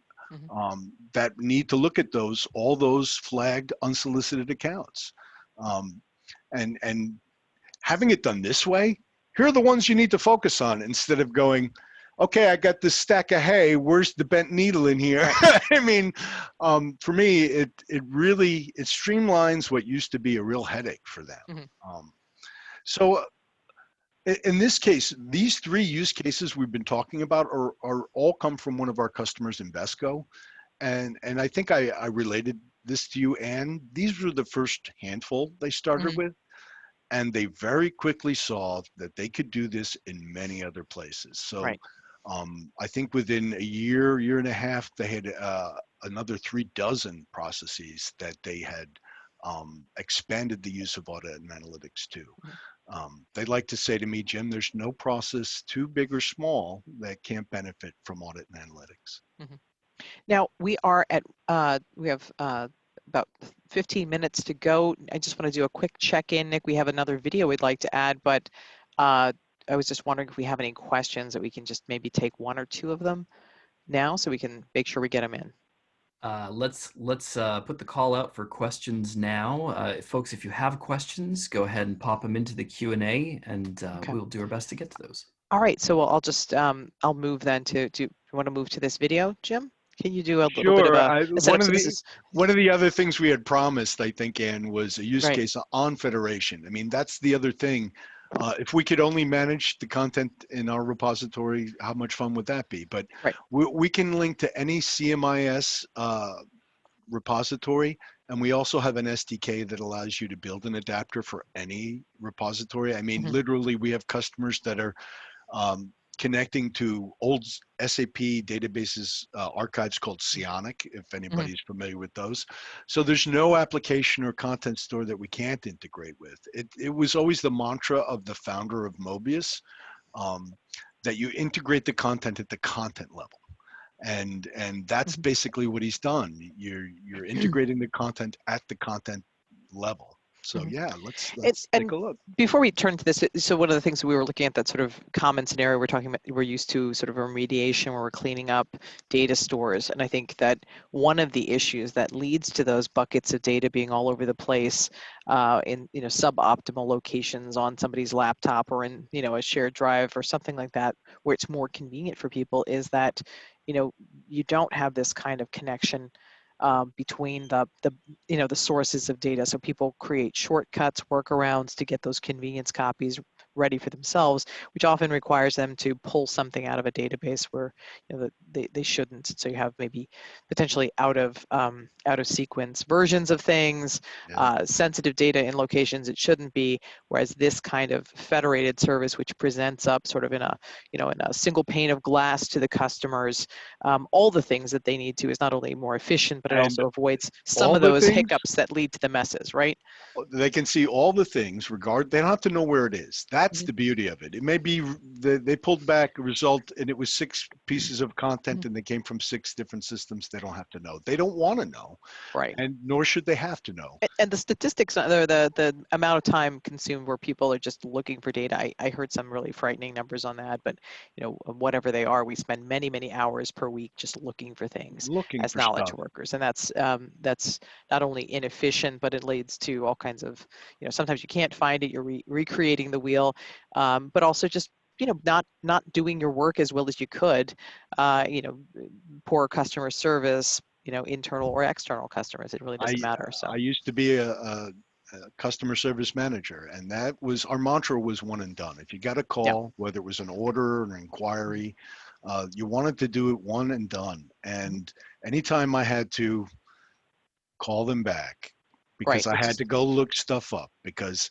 that need to look at all those flagged unsolicited accounts. And having it done this way, here are the ones you need to focus on instead of going, okay, I got this stack of hay, where's the bent needle in here? I mean, for me, it really streamlines what used to be a real headache for them. So in this case, these 3 use cases we've been talking about are all come from one of our customers, Invesco. And I think I related this to you, Anne. These were the first handful they started with, and they very quickly saw that they could do this in many other places. So I think within a year and a half, they had another 3 dozen processes that they had expanded the use of Audit and Analytics to. They like to say to me, Jim, there's no process too big or small that can't benefit from Audit and Analytics.
Now we are at, we have about 15 minutes to go. I just want to do a quick check-in, Nick. We have another video we'd like to add, but I was just wondering if we have any questions that we can just maybe take 1 or 2 of them now so we can make sure we get them in.
Let's put the call out for questions now. Folks, if you have questions, go ahead and pop them into the Q&A, and we'll do our best to get to those.
All right, so I'll just, I'll move then to, do you want to move to this video, Jim? Can you do a little bit of a setup?
One of the other things we had promised, I think, Anne, was a use case on federation. I mean, that's the other thing. If we could only manage the content in our repository, how much fun would that be? But we can link to any CMIS repository, and we also have an SDK that allows you to build an adapter for any repository. I mean, literally, we have customers that are connecting to old SAP databases archives called Sionic, if anybody's familiar with those. So there's no application or content store that we can't integrate with. It was always the mantra of the founder of Mobius that you integrate the content at the content level. And that's basically what he's done. You're integrating the content at the content level. So yeah, let's take a look.
Before we turn to this, so one of the things we were looking at, that sort of common scenario we're talking about, we're used to sort of a remediation where we're cleaning up data stores. And I think that one of the issues that leads to those buckets of data being all over the place in suboptimal locations on somebody's laptop or in a shared drive or something like that, where it's more convenient for people, is that you don't have this kind of connection between the sources of data. So people create shortcuts, workarounds to get those convenience copies ready for themselves, which often requires them to pull something out of a database where they shouldn't. So you have maybe potentially out of sequence versions of things, sensitive data in locations it shouldn't be. Whereas this kind of federated service, which presents up sort of in a single pane of glass to the customers, all the things that they need to, is not only more efficient, but it also avoids some of those hiccups that lead to the messes, right?
They can see all the things, they don't have to know where it is. That's the beauty of it. It may be they pulled back a result and it was 6 pieces of content and they came from 6 different systems, they don't have to know. They don't want to know,
Right.
and nor should they have to know.
And the statistics, the amount of time consumed where people are just looking for data, I heard some really frightening numbers on that, but whatever they are, we spend many, many hours per week just looking for things as knowledge workers. And that's not only inefficient, but it leads to all kinds of, sometimes you can't find it, you're recreating the wheel, but also just not doing your work as well as you could, poor customer service, internal or external customers, it really doesn't matter. So
I used to be a customer service manager, and that was our mantra, was one and done. If you got a call, whether it was an order or an inquiry, you wanted to do it one and done. And anytime I had to call them back because I had to go look stuff up because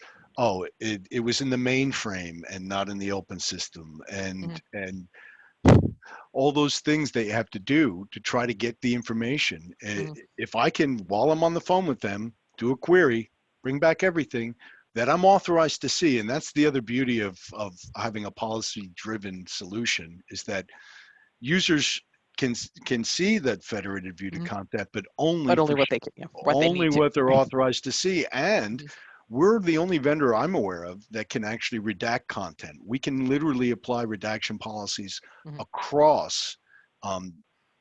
it was in the mainframe and not in the open system, and all those things they have to do to try to get the information. If I can, while I'm on the phone with them, do a query, bring back everything that I'm authorized to see. And that's the other beauty of having a policy-driven solution, is that users can see that federated view to content, but only
what they can,
what they're authorized to see. And we're the only vendor I'm aware of that can actually redact content. We can literally apply redaction policies across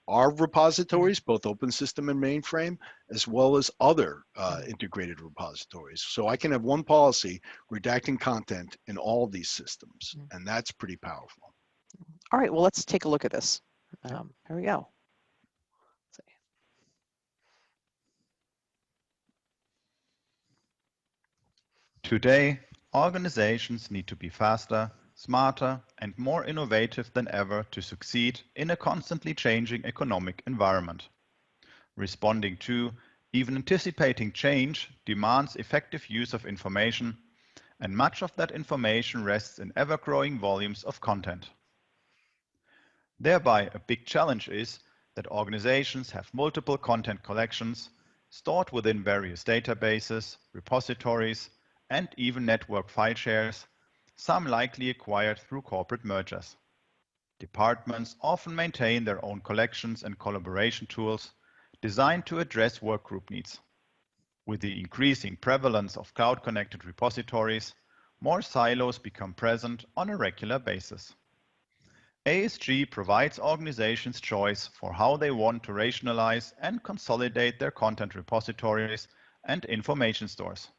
our repositories, both open system and mainframe, as well as other integrated repositories. So I can have one policy redacting content in all these systems, and that's pretty powerful.
All right, well, let's take a look at this. Here we go.
Today, organizations need to be faster, smarter, and more innovative than ever to succeed in a constantly changing economic environment. Responding to, even anticipating change demands effective use of information, and much of that information rests in ever-growing volumes of content. Thereby, a big challenge is that organizations have multiple content collections stored within various databases, repositories, and even network file shares, some likely acquired through corporate mergers. Departments often maintain their own collections and collaboration tools designed to address workgroup needs. With the increasing prevalence of cloud-connected repositories, more silos become present on a regular basis. ASG provides organizations choice for how they want to rationalize and consolidate their content repositories and information stores.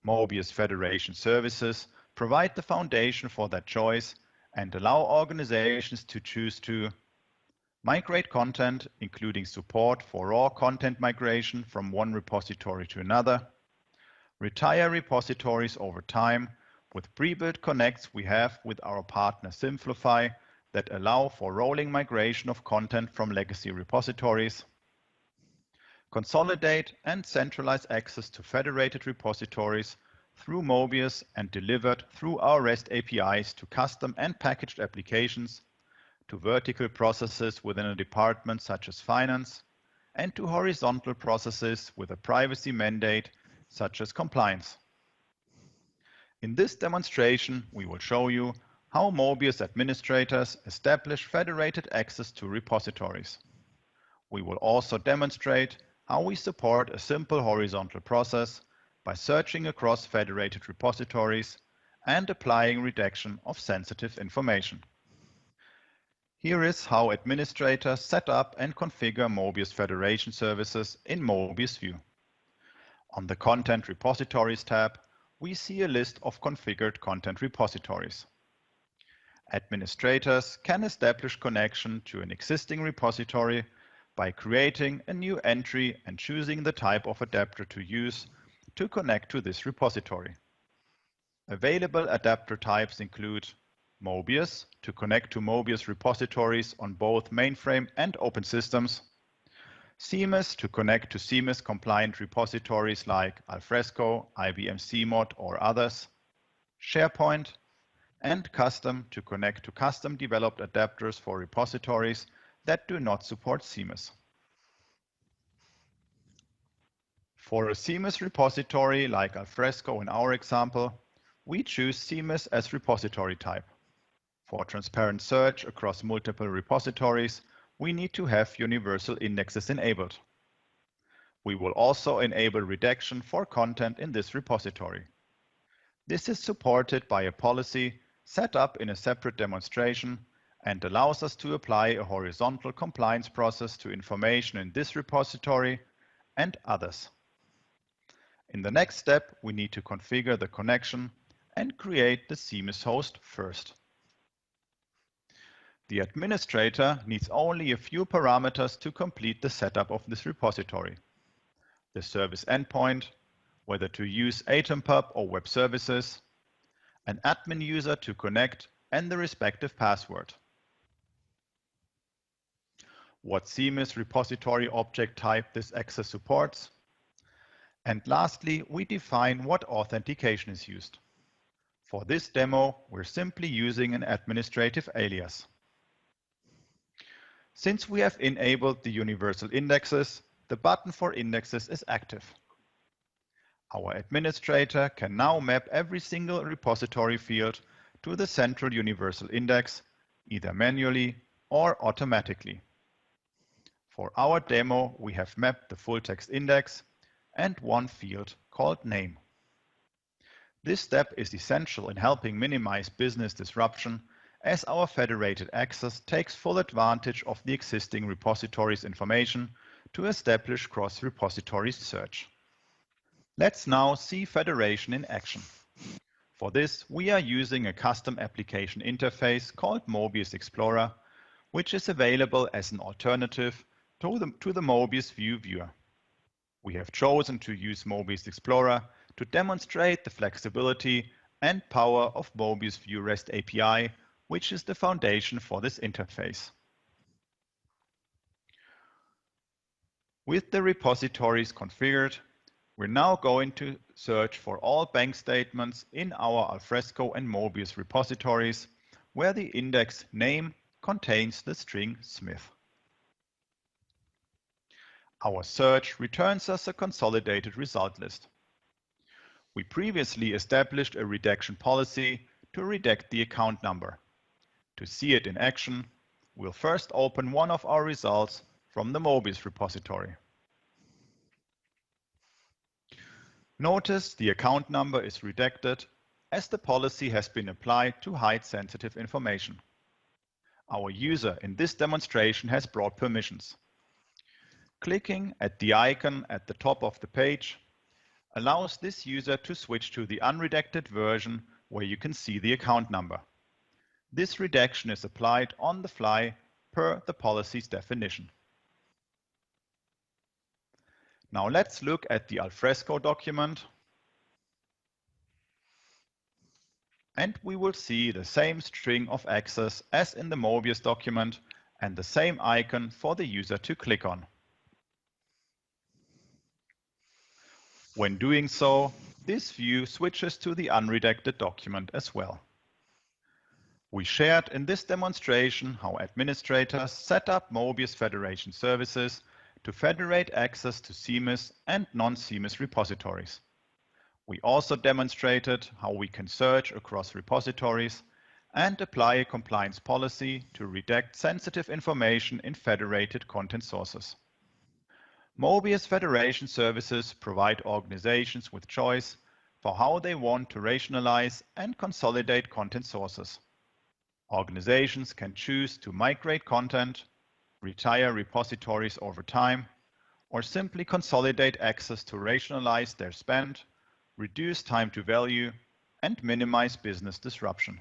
Mobius Federation Services provide the foundation for that choice and allow organizations to choose to migrate content, including support for raw content migration from one repository to another, retire repositories over time with pre-built connects we have with our partner Simplify that allow for rolling migration of content from legacy repositories, consolidate and centralize access to federated repositories through Mobius and delivered through our REST APIs to custom and packaged applications, to vertical processes within a department such as finance, and to horizontal processes with a privacy mandate such as compliance. In this demonstration, we will show you how Mobius administrators establish federated access to repositories. We will also demonstrate how we support a simple horizontal process by searching across federated repositories and applying redaction of sensitive information. Here is how administrators set up and configure Mobius Federation services in Mobius View. On the Content Repositories tab, we see a list of configured content repositories. Administrators can establish connection to an existing repository by creating a new entry and choosing the type of adapter to use to connect to this repository. Available adapter types include Mobius to connect to Mobius repositories on both mainframe and open systems, CMIS to connect to CMIS compliant repositories like Alfresco, IBM CMOD or others, SharePoint, and Custom to connect to custom developed adapters for repositories that do not support CMIS. For a CMIS repository like Alfresco in our example, we choose CMIS as repository type. For transparent search across multiple repositories, we need to have universal indexes enabled. We will also enable redaction for content in this repository. This is supported by a policy set up in a separate demonstration and allows us to apply a horizontal compliance process to information in this repository and others. In the next step, we need to configure the connection and create the CMIS host first. The administrator needs only a few parameters to complete the setup of this repository: the service endpoint, whether to use AtomPub or web services, an admin user to connect, and the respective password. What CMIS repository object type this access supports. And lastly, we define what authentication is used. For this demo, we're simply using an administrative alias. Since we have enabled the universal indexes, the button for indexes is active. Our administrator can now map every single repository field to the central universal index, either manually or automatically. For our demo, we have mapped the full text index and one field called name. This step is essential in helping minimize business disruption, as our federated access takes full advantage of the existing repository's information to establish cross-repository search. Let's now see federation in action. For this, we are using a custom application interface called Mobius Explorer, which is available as an alternative to the Mobius View viewer. We have chosen to use Mobius Explorer to demonstrate the flexibility and power of Mobius View REST API, which is the foundation for this interface. With the repositories configured, we're now going to search for all bank statements in our Alfresco and Mobius repositories where the index name contains the string Smith. Our search returns us a consolidated result list. We previously established a redaction policy to redact the account number. To see it in action, we'll first open one of our results from the Mobius repository. Notice the account number is redacted as the policy has been applied to hide sensitive information. Our user in this demonstration has broad permissions. Clicking at the icon at the top of the page allows this user to switch to the unredacted version where you can see the account number. This redaction is applied on the fly per the policy's definition. Now let's look at the Alfresco document, and we will see the same string of access as in the Mobius document and the same icon for the user to click on. When doing so, this view switches to the unredacted document as well. We shared in this demonstration how administrators set up Mobius Federation services to federate access to CMIS and non-CMIS repositories. We also demonstrated how we can search across repositories and apply a compliance policy to redact sensitive information in federated content sources. Mobius Federation services provide organizations with choice for how they want to rationalize and consolidate content sources. Organizations can choose to migrate content, retire repositories over time, or simply consolidate access to rationalize their spend, reduce time to value, and minimize business disruption.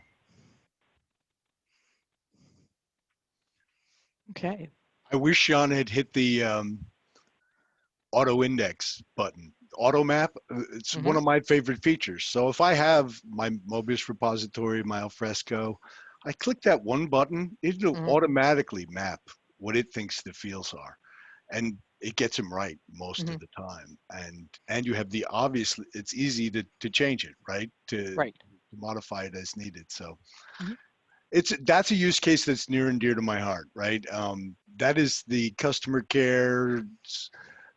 Okay.
I wish Sean had hit the auto index button. Auto map, it's one of my favorite features. So if I have my Mobius repository, my Alfresco, I click that one button, it'll automatically map what it thinks the fields are. And it gets them right most of the time. And you have the obvious, it's easy to change it, right? To modify it as needed. So that's a use case that's near and dear to my heart, right? That is the customer care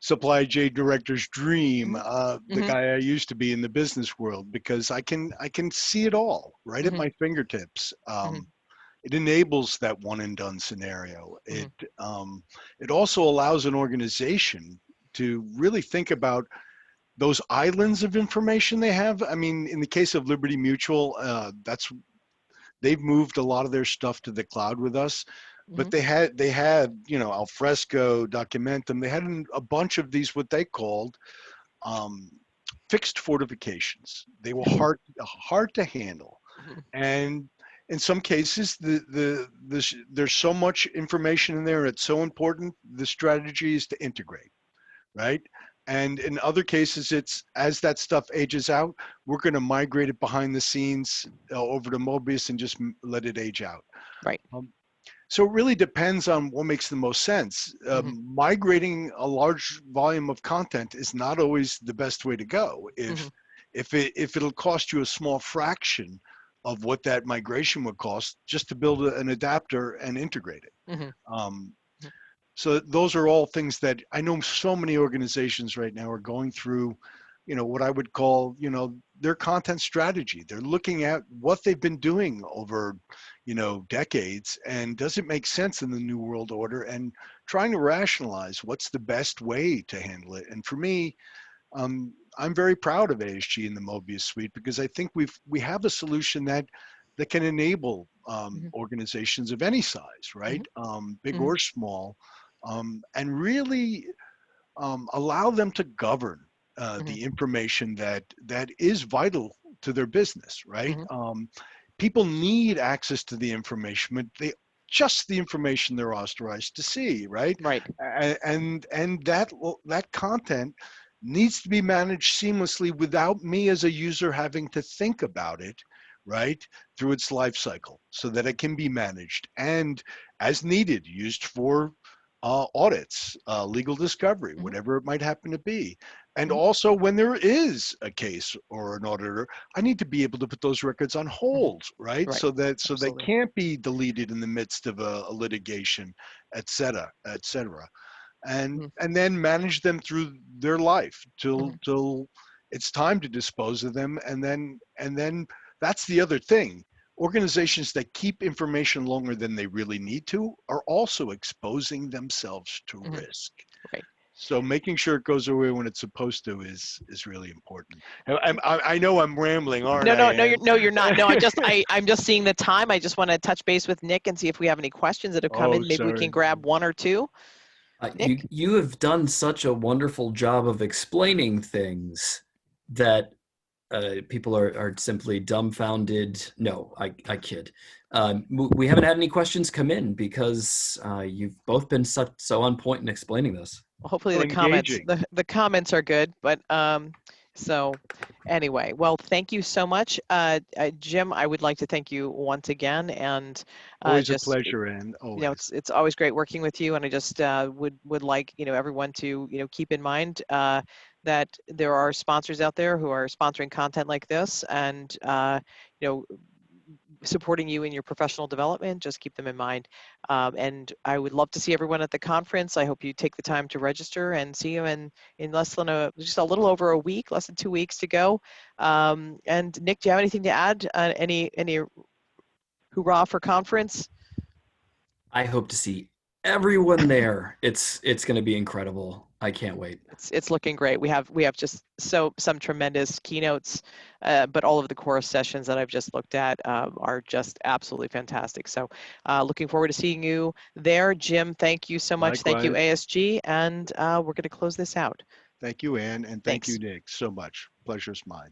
supply chain director's dream, the guy I used to be in the business world, because I can see it all right at my fingertips. It enables that one and done scenario.
Mm-hmm.
It also allows an organization to really think about those islands of information they have. I mean, in the case of Liberty Mutual, they've moved a lot of their stuff to the cloud with us, but
Mm-hmm.
they had, you know, Alfresco, Documentum. They had a bunch of these, what they called um, fixed fortifications. They were hard to handle,
Mm-hmm.
and in some cases, there's so much information in there. It's so important. The strategy is to integrate, right? And in other cases, it's as that stuff ages out, we're going to migrate it behind the scenes over to Mobius and just let it age out.
Right.
So it really depends on what makes the most sense. Migrating a large volume of content is not always the best way to go. If it'll cost you a small fraction of what that migration would cost just to build an adapter and integrate it. Um, so those are all things that I know so many organizations right now are going through, you know, what I would call, you know, their content strategy. They're looking at what they've been doing over, you know, decades, and does it make sense in the new world order, and trying to rationalize what's the best way to handle it. And for me, I'm very proud of ASG and the Mobius suite, because I think we have a solution that can enable organizations of any size, right? Big or small, and really allow them to govern the information that is vital to their business, right? People need access to the information, but just the information they're authorized to see, right?
Right.
And that content needs to be managed seamlessly without me as a user having to think about it, right, through its life cycle, so that it can be managed and, as needed, used for audits, legal discovery, whatever it might happen to be. And also, when there is a case or an auditor, I need to be able to put those records on hold, right?
Right.
So they
Absolutely.
can't be deleted in the midst of a litigation, et cetera, et cetera. And then manage them through their life till it's time to dispose of them. And then that's the other thing. Organizations that keep information longer than they really need to are also exposing themselves to risk.
Right.
So making sure it goes away when it's supposed to is really important. I know I'm rambling, aren't
No,
I?
you're not. No, I'm just seeing the time. I just want to touch base with Nick and see if we have any questions that have come in. Maybe we can grab one or two. Nick?
You have done such a wonderful job of explaining things that people are simply dumbfounded. No, I kid. We haven't had any questions come in because you've both been so on point in explaining this.
Hopefully the comments are good, but so anyway, well, thank you so much. Jim, I would like to thank you once again, and
always a pleasure, and
you know, it's always great working with you, and I just would like, you know, everyone to, you know, keep in mind that there are sponsors out there who are sponsoring content like this, and you know, supporting you in your professional development. Just keep them in mind. And I would love to see everyone at the conference. I hope you take the time to register, and see you in less than just a little over a week, less than 2 weeks to go. And Nick, do you have anything to add? Any hoorah for conference?
I hope to see everyone there. It's going to be incredible. I can't wait.
It's looking great. We have just some tremendous keynotes, but all of the core sessions that I've just looked at are just absolutely fantastic. So looking forward to seeing you there. Jim, thank you so much.
Likewise.
Thank you, ASG, and we're going to close this out.
Thank you, Ann, and thank
Thanks.
you, Nick, so much. Pleasure's mine.